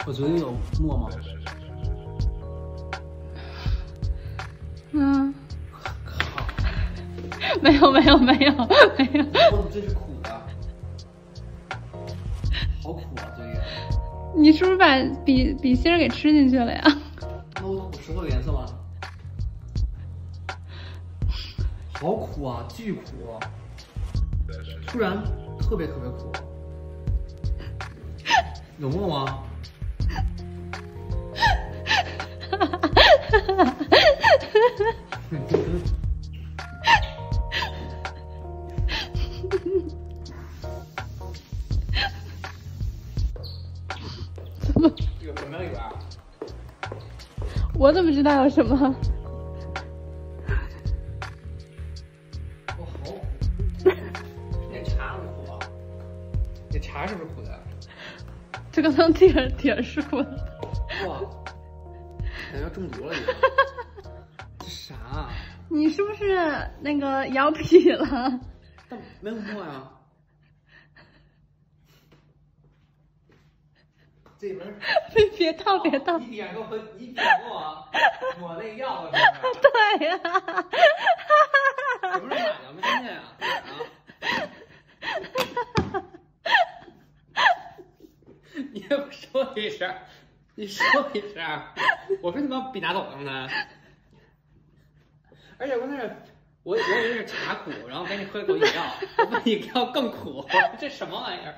我嘴里有沫吗？嗯，靠！没有。我怎么这是苦的？好苦啊，嘴里。你是不是把笔芯给吃进去了呀？那我舌头有颜色吗？好苦啊，巨苦！突然特别苦。有沫吗？怎么？有什么里边？我怎么知道有什么？我好苦！那茶是苦啊？那茶是不是苦的？这个汤底儿是苦的。哇，感觉中毒了已经。这啥啊？你是不是那个咬痞了？但没有沫呀。这边别套。你点给我抹那药了是不是？对呀、什么时候买的？没看见啊？你也不说一声，你说一声，我说你把笔拿走了呢。而且我那是，我以为是茶苦，然后给你喝一口饮料，我把饮料更苦，这什么玩意儿？